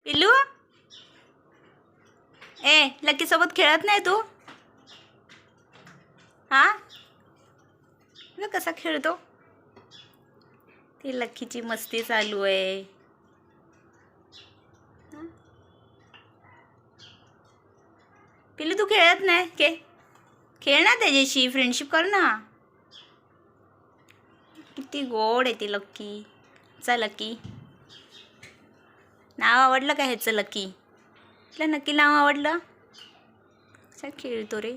पिल्लू, लकी सोबत खेळत नाही तू? हा, कसा खेळतो? ती लकीची मस्ती चालू आहे. पिल्लू तू खेळत नाही खेळ ना त्याच्याशी, फ्रेंडशिप कर ना. किती गोड आहे ती लक्की. चा लकी नाव आवडलं का ह्याचं? लकी, तुला नक्की नाव आवडलं? कसा खेळतो रे.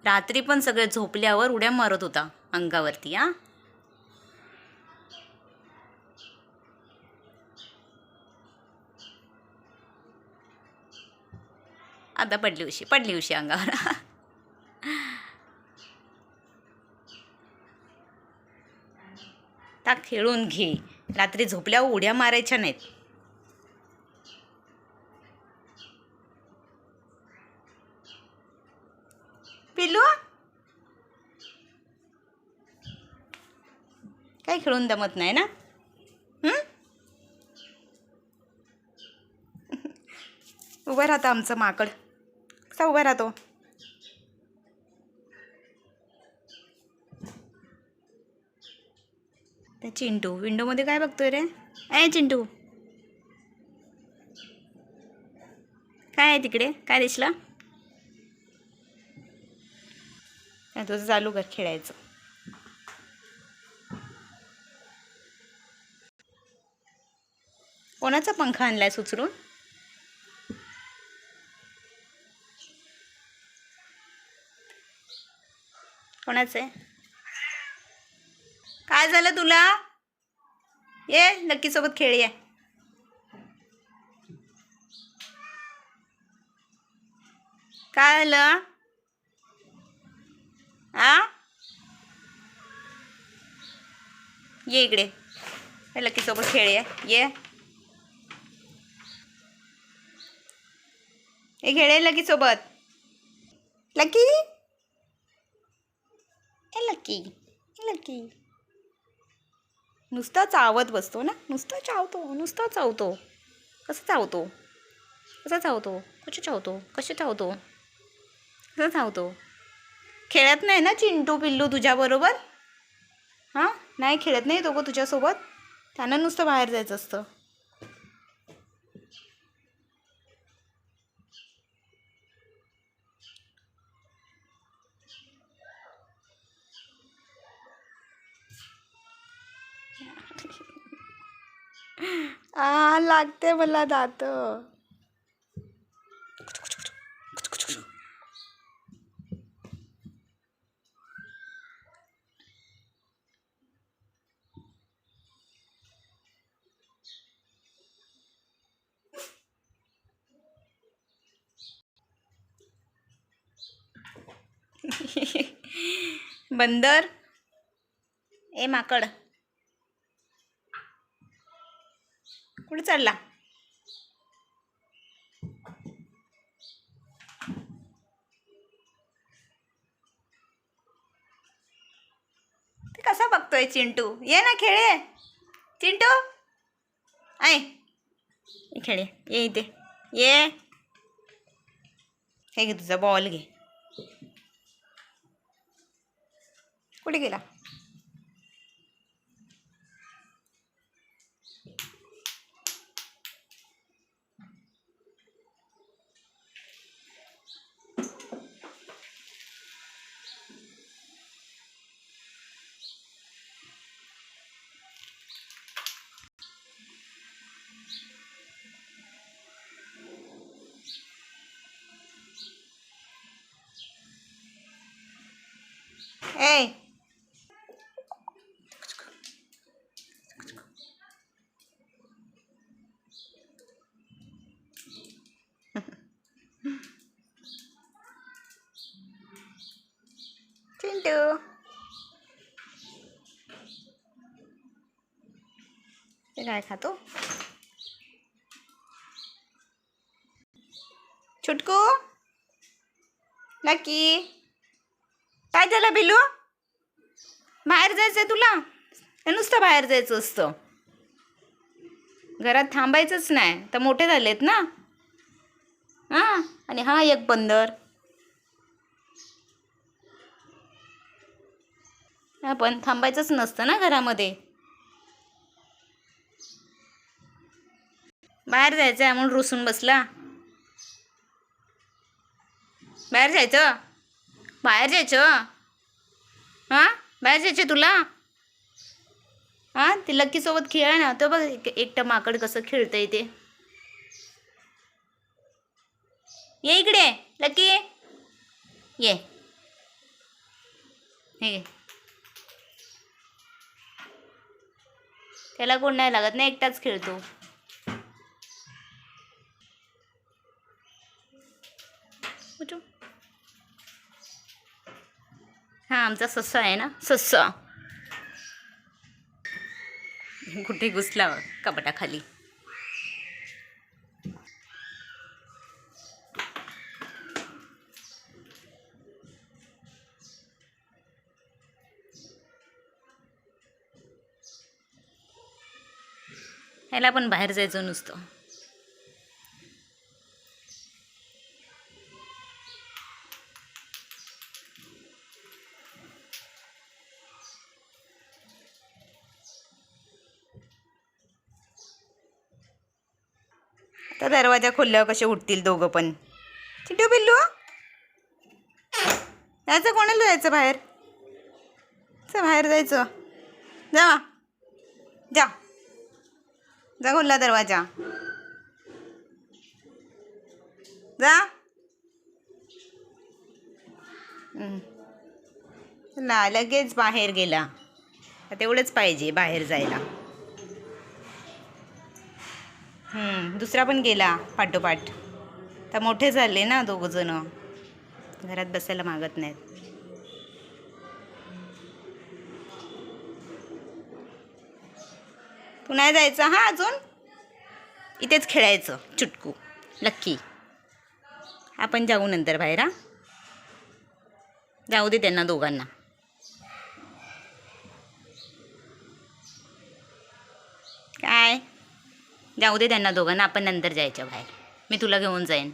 रात्री पण सगळे झोपल्यावर उड्या मारत होता अंगावरती. हा, आता पडली उशी अंगावर. आता खेळून घे, रात्री झोपल्यावर उड्या मारायच्या नाहीत. पिल्लू, काही खेळून दमत नाही ना? उभं राहतं आमचं माकड. कसा उभा राहतो? त्या चिंटू विंडोमध्ये काय बघतोय रे? चिंटू, काय आहे तिकडे? काय दिसलं? काय तुझं चालू कर खेळायचं. कोणाचा पंखा आणलाय सुचरून? कोणाचं आहे? काय झालं तुला? ये लक्की सोबत खेळूया. काय झालं? ये इकडे, लक्की सोबत खेळूया. ये खेळे लकी सोबत. Lucky, lucky, lucky. नुसता चावत बसतो ना, नुसता चावतो. कसं चावतो? कसं चावतो? खेळत नाही ना चिंटू पिल्लू तुझ्याबरोबर? हां, नाही खेळत नाही दोघं तुझ्यासोबत? त्यांना नुसतं बाहेर जायचं असतं. लागते मला दात. बंदर, माकड, कुठे चालला? ते कसा बघतोय चिंटू? ये ना खेळे चिंटू. खेळे, ये इथे ये. हे घे तुझा बॉल घे. कुठे गेला? चिंटू, ते काय खातो? छुटकू, लकी, काय झालं बिल्लू? बाहेर जायचंय तुला? नुसतं बाहेर जायचं असतं. घरात थांबायचंच नाही, तर मोठे झालेत ना. हां, आणि हा एक बंदर. आपण थांबायचंच नसतं ना घरामध्ये. बाहेर जायचं आहे म्हणून रुसून बसला. बाहेर जायचं, बाहेर जायचं. हां, बाहेर जायचं तुला. हां, ते लक्कीसोबत खेळा ना. तो बघ एकटं माकड कसं खेळतंय ते. ये इकडे लकी, ये. हे घे. त्याला कोण नाही लागत ना, एकटाच खेळतो. हा आमचा सस्सा आहे ना, सस्सा. कुठे घुसला कपाटाखाली. ह्याला पण बाहेर जायचं नुसतं. आता दरवाजा खोलल्यावर कसे उठतील दोघं पण. चिटू पिल्लू, जायचं कोणाला जायचं बाहेर. बाहेर जायचं. जा जा जा, खोलला दरवाजा. जा. लगेच बाहेर गेला. तेवढंच पाहिजे बाहेर जायला. दुसरा पण गेला पाठोपाठ. तर मोठे झाले ना दोघं जण, घरात बसायला मागत नाहीत. तू नाही जायचं हा अजून, इथेच खेळायचं चुटकू लक्की. आपण जाऊ नंतर बाहेर. हा, जाऊ दे त्यांना दोघांना. काय, जाऊ दे त्यांना दोघांना, आपण नंतर जायचं बाहेर. मी तुला घेऊन जाईन.